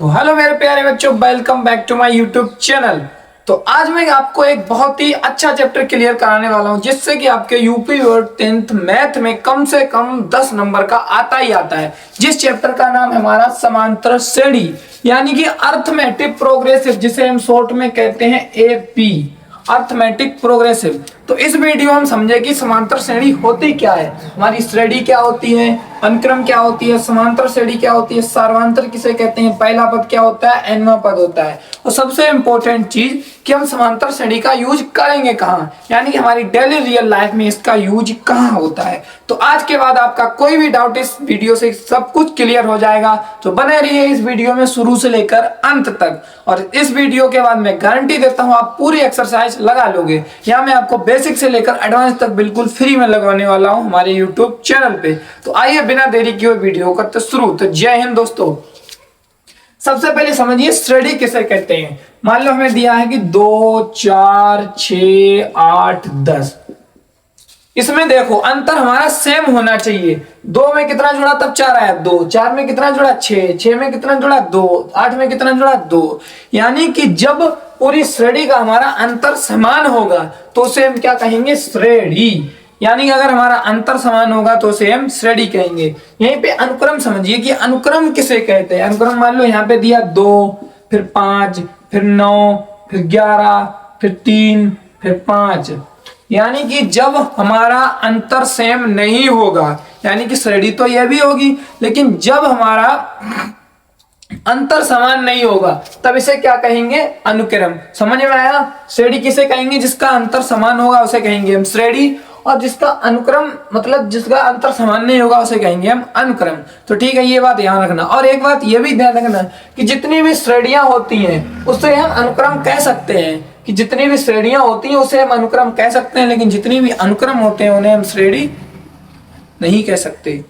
तो हेलो मेरे प्यारे बच्चों, welcome back to my YouTube channel. तो आज मैं आपको एक बहुत ही अच्छा चैप्टर क्लियर कराने वाला हूं जिससे कि आपके यूपी और 10th मैथ में कम से कम 10 नंबर का आता ही आता है। जिस चैप्टर का नाम है हमारा समांतर श्रेणी यानी कि अर्थमेटिक प्रोग्रेसिव, जिसे हम शॉर्ट में कहते हैं एपी, अर्थमेटिक प्रोग्रेसिव। तो इस वीडियो में हम समझे कि समांतर श्रेणी होती क्या है, हमारी श्रेणी क्या होती है, अनुक्रम क्या होती है, समांतर श्रेणी क्या होती है, सार्वंतर किसे कहते हैं, पहला पद क्या होता है, nवां पद होता है, और सबसे इंपॉर्टेंट चीज कि हम समांतर श्रेणी का यूज करेंगे कहाँ, यानी कि हमारी डेली रियल लाइफ में इसका यूज कहाँ होता है। तो आज के बाद आपका कोई भी डाउट इस वीडियो से सब कुछ क्लियर हो जाएगा। तो बने रहिए इस वीडियो में शुरू से लेकर अंत तक, और इस वीडियो के बाद मैं गारंटी देता हूं आप पूरी एक्सरसाइज लगा लोगे। यहाँ मैं आपको बेसिक से लेकर एडवांस तक बिल्कुल फ्री में लगवाने वाला हूं हमारे यूट्यूब चैनल पे। तो आइए बिना देरी किए वीडियो करते शुरू। तो जय हिंद दोस्तों। सबसे पहले समझिए श्रेणी किसे कहते हैं। मान लो हमें दिया है कि 2 4 6 8 10, इसमें देखो अंतर हमारा सेम होना चाहिए। 2 में कितना जुड़ा तब 4 आया 2, 4 में कितना जुड़ा 6, 6 में कितना जुड़ा 2, 8 में कितना जुड़ा 2। यानी कि जब पूरी श्रेणी का हमारा अंतर समान होगा तो उसे हम क्या कहेंगे, श्रेणी। यानी कि अगर हमारा अंतर समान होगा तो उसे हम श्रेणी कहेंगे। यहीं पे अनुक्रम समझिए कि अनुक्रम किसे कहते हैं। अनुक्रम मान लो यहाँ पे दिया 2, फिर 5, फिर 9, फिर 11, फिर 3, फिर 5। यानी कि जब हमारा अंतर सेम नहीं होगा, यानी कि श्रेणी तो यह भी होगी, लेकिन जब हमारा अंतर समान नहीं होगा तब इसे क्या कहेंगे, अनुक्रम। समझ में आया। श्रेणी किसे कहेंगे, जिसका अंतर समान होगा उसे कहेंगे हम श्रेणी, और जिसका अनुक्रम मतलब जिसका अंतर समान नहीं होगा उसे कहेंगे हम अनुक्रम। तो ठीक है, ये बात ध्यान रखना। और एक बात ये भी ध्यान रखना कि जितनी भी श्रेणियां होती हैं उससे हम अनुक्रम कह सकते हैं, कि जितनी भी श्रेणियां होती हैं उसे हम अनुक्रम कह सकते हैं, लेकिन जितनी भी अनुक्रम होते हैं उन्हें हम श्रेणी नहीं कह सकते।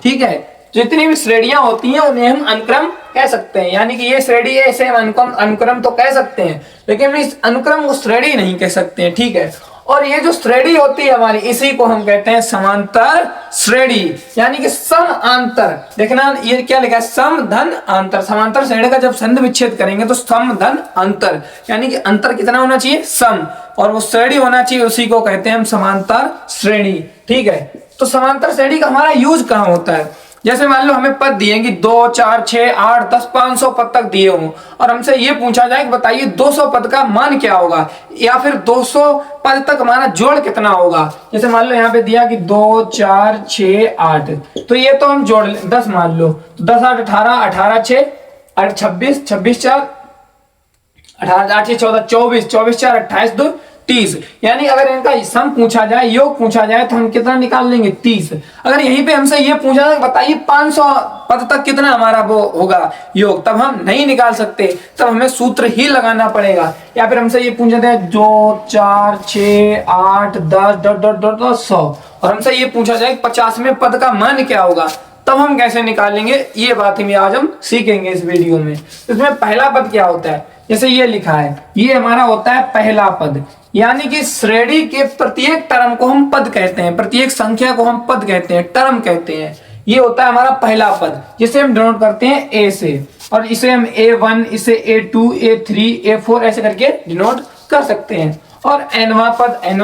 ठीक है, जितनी भी श्रेणियां होती हैं उन्हें हम अनुक्रम कह सकते हैं। यानी कि ये श्रेणी है, इसे हम अनुक्रम तो कह सकते हैं, लेकिन इस अनुक्रम को श्रेणी नहीं कह सकते हैं। ठीक है, और ये जो श्रेणी होती है हमारी, इसी को हम कहते हैं समांतर श्रेणी, यानी कि सम अंतर। देखना ये क्या लिखा है, सम धन अंतर। समांतर श्रेणी का जब संधि विच्छेद करेंगे तो सम धन अंतर, यानी कि अंतर कितना होना चाहिए, सम, और वो श्रेणी होना चाहिए, उसी को कहते हैं हम समांतर श्रेणी। ठीक है, तो समांतर श्रेणी का हमारा यूज कहाँ होता है। जैसे मान लो हमें पद दिए कि 2 4 6 8 10 500 पद तक दिए हों, और हमसे ये पूछा जाए कि बताइए 200 पद का मान क्या होगा, या फिर 200 पद तक हमारा जोड़ कितना होगा। जैसे मान लो यहाँ पे दिया कि 2 4 6 8, तो ये तो हम जोड़ 10 मान लो, तो 10 8 18, 18 6 8 26, 26 4 18 8 6 14, 24, 24 4 28 2 30। यानी अगर इनका सम पूछा जाए, योग पूछा जाए, तो हम कितना निकाल लेंगे, 30। अगर यहीं पे हमसे ये पूछा जाए बताइए 500 पद तक कितना हमारा वो होगा योग, तब हम नहीं निकाल सकते, तब हमें सूत्र ही लगाना पड़ेगा। या फिर हमसे ये पूछा जाए 2 4 6 8 10 डॉट डॉट डॉट 100, और हमसे ये पूछा जाए 50वें पद का मान क्या होगा, तब हम कैसे निकालेंगे, ये बात ही आज हम सीखेंगे इस वीडियो में। इसमें पहला पद क्या होता है, जैसे ये लिखा है, ये हमारा होता है पहला पद। यानी कि श्रेणी के प्रत्येक टर्म को हम पद कहते हैं, प्रत्येक संख्या को हम पद कहते हैं, टर्म कहते हैं। ये होता है हमारा पहला पद, जिसे हम डिनोट करते हैं ए से, और इसे हम A1, इसे A2, A3, A4 ऐसे करके डिनोट कर सकते हैं। और nवां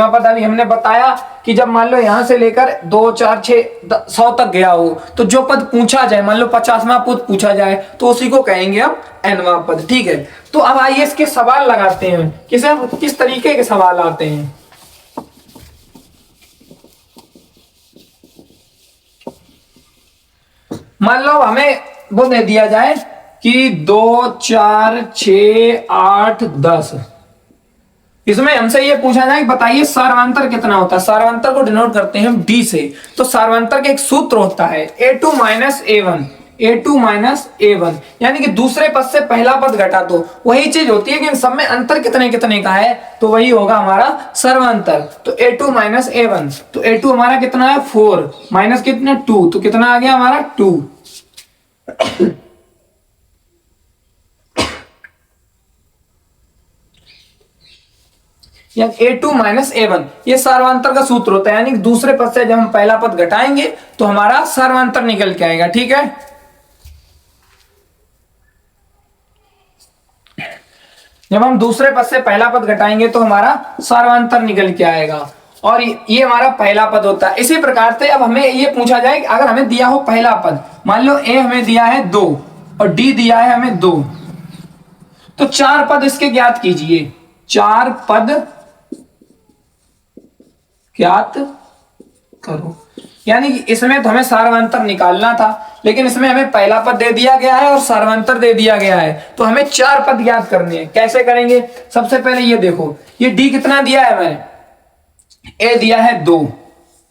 पद अभी हमने बताया कि जब मान लो यहां से लेकर 2 4 6 100 तक गया हो, तो जो पद पूछा जाए, मान लो 50वां पद पूछा जाए, तो उसी को कहेंगे हम nवां पद। ठीक है, तो अब आइए इसके सवाल लगाते हैं, किस तरीके के सवाल आते हैं। मान लो हमें वो दे दिया जाए कि 2 4 6 8 10, इसमें हमसे ये पूछा जाए कि बताइए सार्वंतर कितना होता है। सार्वंतर को डिनोट करते हैं हम डी से। तो सार्वंतर का एक सूत्र होता है A2 minus A1, A2 minus A1, यानी कि दूसरे पद से पहला पद घटा दो, वही चीज होती है कि इन सब में अंतर कितने कितने का है, तो वही होगा हमारा सर्वांतर। तो A2 माइनस A1, तो A2 हमारा कितना है 4, माइनस कितना 2, तो कितना आ गया हमारा 2। या A2 माइनस A1, ये सार्वंतर का सूत्र होता है, यानी दूसरे पद से जब हम पहला पद घटाएंगे तो हमारा सार्वंतर निकल के आएगा। ठीक है, जब हम दूसरे पद से पहला पद घटाएंगे तो हमारा सार्वंतर निकल के आएगा, और ये हमारा पहला पद होता है। इसी प्रकार से अब हमें ये पूछा जाए, अगर हमें दिया हो पहला पद, मान लो A हमें दिया है 2 और D दिया है हमें 2, तो 4 पद इसके ज्ञात कीजिए। 4 पद ज्ञात करो, यानी कि इसमें तो हमें सार्वंतर निकालना था, लेकिन इसमें हमें पहला पद दे दिया गया है और सार्वंतर दे दिया गया है, तो हमें 4 पद ज्ञात करने हैं। कैसे करेंगे? सबसे पहले ये देखो, ये D कितना दिया है मैंने, A दिया है 2,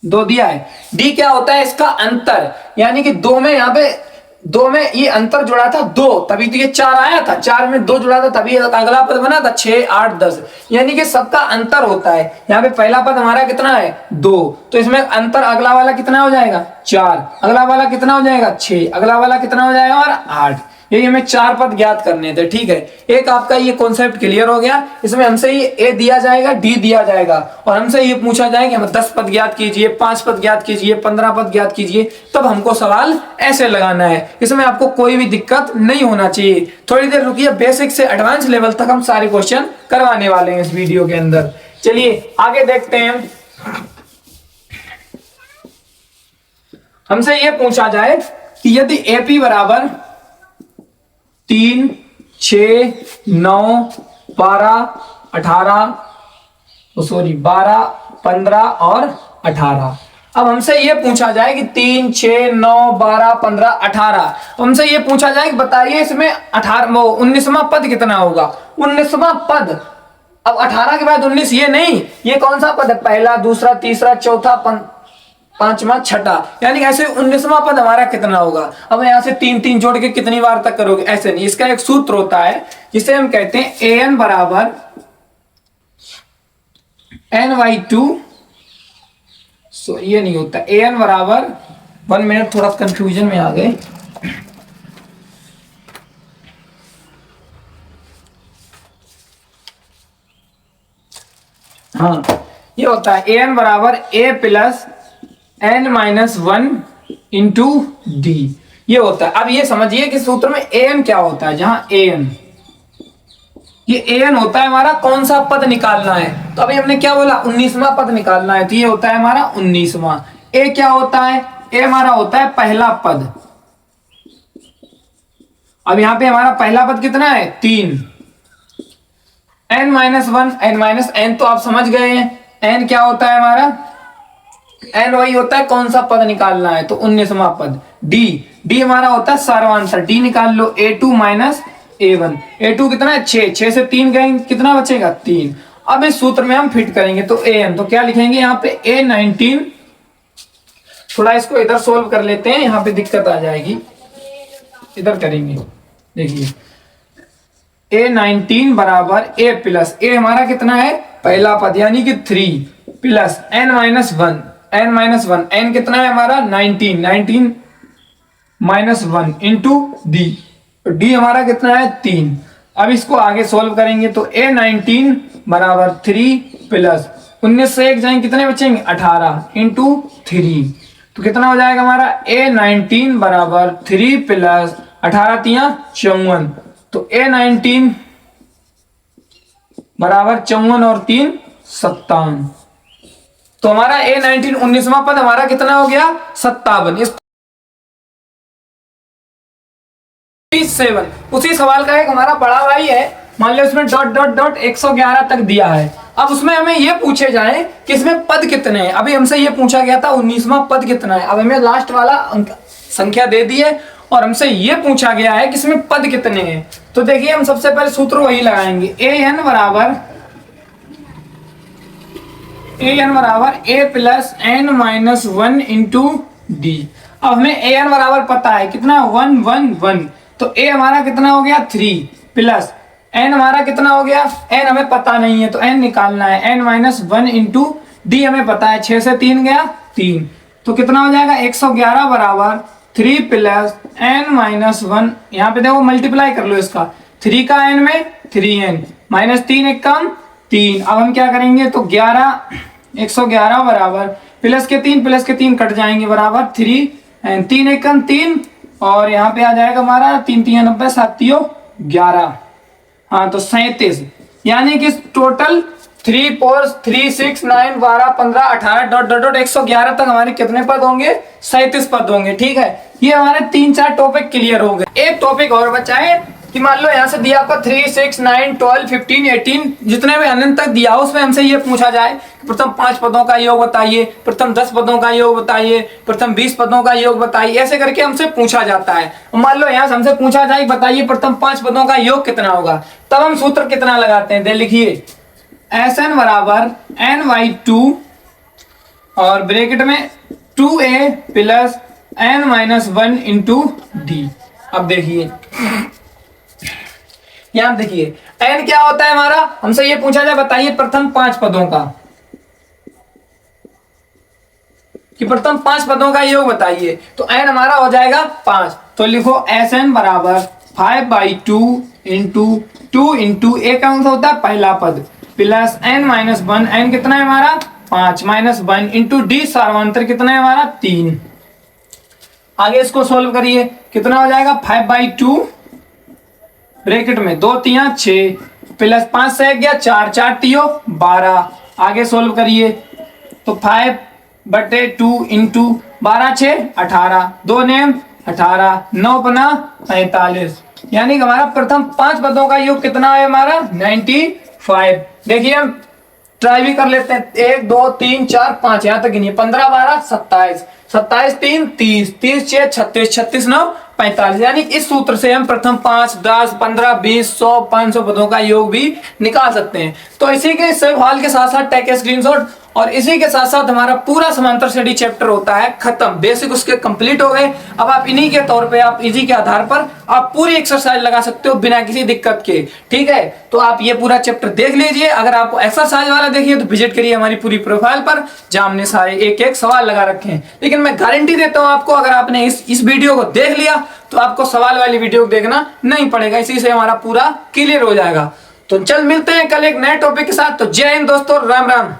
2 दिया है। D क्या होता है? इसका अंतर, यानी कि 2 में यहाँ पे 2 में ये अंतर जुड़ा था 2, तभी तो ये 4 आया था, 4 में 2 जुड़ा था तभी अगला पद बना था 6, 8, 10, यानी कि सबका अंतर होता है। यहाँ पे पहला पद हमारा कितना है 2, तो इसमें अंतर अगला वाला कितना हो जाएगा 4, अगला वाला कितना हो जाएगा 6, अगला वाला कितना हो जाएगा और 8। यही हमें 4 पद ज्ञात करने थे। ठीक है, एक आपका ये कॉन्सेप्ट क्लियर हो गया। इसमें हमसे ये A दिया जाएगा, D दिया जाएगा, और हमसे ये पूछा जाएगा हमें 10 पद ज्ञात कीजिए, 5 पद ज्ञात कीजिए, 15 पद ज्ञात कीजिए, तब हमको सवाल ऐसे लगाना है। इसमें आपको कोई भी दिक्कत नहीं होना चाहिए। थोड़ी देर रुकिए, बेसिक से एडवांस लेवल तक हम सारे क्वेश्चन करवाने वाले हैं इस वीडियो के अंदर। चलिए आगे देखते हैं। हमसे ये पूछा जाए कि यदि AP बराबर 3, 6, 9, 12, 18, 12, 15 और 18। अब हमसे ये पूछा जाए कि 3, 6, 9, 12, 15, 18, हमसे ये पूछा जाए कि बताइए इसमें 19वां पद कितना होगा। 19वां पद, अब 18 के बाद 19 ये नहीं, ये कौन सा पद है? पहला, दूसरा, तीसरा, चौथा, पांचवा, छठा, यानी ऐसे 19वां पद हमारा कितना होगा। अब यहाँ से 3 3 जोड़ के कितनी बार तक करोगे? ऐसे नहीं, इसका एक सूत्र होता है जिसे हम कहते हैं an बराबर n/2। ये नहीं होता, an बराबर 1 मिनट, थोड़ा कंफ्यूजन में आ गए। हाँ, ये होता है an बराबर a plus n-1 into D, ये होता है। अब ये समझिए कि सूत्र में an क्या होता है। जहां an, ये an होता है हमारा कौन सा पद निकालना है, तो अभी हमने क्या बोला 19वां पद निकालना है, तो ये होता है हमारा 19वां। a क्या होता है? a हमारा होता है पहला पद। अब यहां पे हमारा पहला पद कितना है 3, n-1, n-n तो आप समझ गए हैं। n क्या होता है हमारा? n वही होता है कौन सा पद निकालना है, तो 19वां पद। d हमारा होता है सार्वंतर, d निकाल लो, A2 माइनस A1। A2 कितना है 6, 6 से 3 गए, कितना बचेगा 3। अब इस सूत्र में हम फिट करेंगे तो an, तो क्या लिखेंगे यहाँ पे A19। थोड़ा इसको इधर सोल्व कर लेते हैं, यहाँ पे दिक्कत आ जाएगी, इधर करेंगे। देखिए A19 बराबर A प्लस, A हमारा कितना है पहला पद यानी कि 3 प्लस n-1, n-1, n कितना है हमारा 19, 19 माइनस 1 इंटू डी, डी हमारा कितना है 3। अब इसको आगे सोल्व करेंगे तो A19 बराबर 3 प्लस 19 से 1 जाएंगे, कितने बचेंगे 18 इंटू 3, तो कितना हो जाएगा हमारा A19 बराबर 3 प्लस 18 तिया 54, तो A19 बराबर 54 और 3 57, तो हमारा A19 19वां पद हमारा कितना हो गया 57। 7 उसी सवाल का एक हमारा बड़ा भाई है, मान लो इसमें डॉट डॉट डॉट 111 तक दिया है। अब उसमें हमें ये पूछे जाए कि इसमें पद कितने हैं। अभी हमसे ये पूछा गया था 19वां पद कितना है, अब हमें लास्ट वाला संख्या दे दी है और हमसे ये पूछा गया है कि इसमें पद कितने हैं। तो देखिए हम सबसे पहले सूत्र वही लगाएंगे, an बराबर a plus n-1 into D. अब हमें an बराबर पता है कितना 1 1 1, तो a हमारा कितना हो गया 3 प्लस n हमारा कितना हो गया, n हमें पता नहीं है तो n निकालना है, n-1 इंटू डी हमें पता है 6 से 3 गया 3, तो कितना हो जाएगा 111 बराबर 3 प्लस n-1, यहाँ पे देखो मल्टीप्लाई कर लो इसका, 3 का n में 3n माइनस 3 एक कम 3। अब हम क्या करेंगे, तो 111 बराबर प्लस के 3 कट जाएंगे बराबर 3 एंड 3 एकम 3 और यहाँ पे आ जाएगा हमारा 3 3 90 7 11। हाँ तो 37, यानी कि टोटल 3 4 3 6 9 12 15 18 डॉट डॉट डॉट 111 तक हमारे कितने पद होंगे, 37 पद होंगे। ठीक है, ये हमारे 3-4 टॉपिक क्लियर हो गए। एक टॉपिक और बचा है कि मान लो यहाँ से दिया आपका 3 6 9 12 15 18 जितने भी अनंत तक दिया हो, उसमें हमसे ये पूछा जाए कि प्रथम 5 पदों का योग बताइए, प्रथम 10 पदों का योग बताइए, प्रथम 20 पदों का योग बताइए, ऐसे करके हमसे पूछा जाता है। मान लो यहाँ से हमसे पूछा जाए बताइए प्रथम 5 पदों का योग कितना होगा, तब हम सूत्र कितना लगाते हैं, दे लिखिए Sn बराबर n/2 और ब्रैकेट में 2a plus n-1 into D. अब देखिए यहां देखिए n क्या होता है हमारा, हमसे ये पूछा जाए बताइए प्रथम 5 पदों का, कि प्रथम 5 पदों का योग बताइए, तो n हमारा हो जाएगा 5। तो लिखो Sn बराबर 5/2 इंटू 2 इंटू ए कौन सा होता है, पहला पद, प्लस n-1, n कितना है हमारा 5 -1 इंटू डी सार्वंतर कितना है हमारा 3। आगे इसको सोल्व करिए, कितना हो जाएगा 5/2 ब्रैकेट में 2 3 6 प्लस 5 से गया 4 4 3 12। आगे सोल्व करिए तो 5/2 इंटू 12 6 18, 2 नेम 18, 9 पना 45, यानी कि हमारा प्रथम 5 पदों का योग कितना है हमारा 95। देखिए हम ट्राई भी कर लेते हैं, 1 2 3 4 5 यहाँ तक गिनिए, 15 12 27, 27 3 30, 30 6 36, 36 9 45, यानी इस सूत्र से हम प्रथम 5 10 15 20 100 500 पदों का योग भी निकाल सकते हैं। तो इसी के सवाल के साथ साथ टेक स्क्रीनशॉट और इसी के साथ साथ हमारा पूरा समांतर श्रेणी चैप्टर होता है खत्म, बेसिक उसके कंप्लीट हो गए। अब आप इन्हीं के तौर पे, आप इजी के आधार पर आप पूरी एक्सरसाइज लगा सकते हो बिना किसी दिक्कत के। ठीक है, तो आप ये पूरा चैप्टर देख लीजिए। अगर आपको एक्सरसाइज वाला देखिए तो विजिट करिए हमारी पूरी प्रोफाइल पर, जहां हमने सारे एक एक सवाल लगा रखे हैं। लेकिन मैं गारंटी देता हूं आपको, अगर आपने इस वीडियो को देख लिया तो आपको सवाल वाली वीडियो देखना नहीं पड़ेगा, इसी से हमारा पूरा क्लियर हो जाएगा। तो चल मिलते हैं कल एक नए टॉपिक के साथ। तो जय हिंद दोस्तों, राम राम।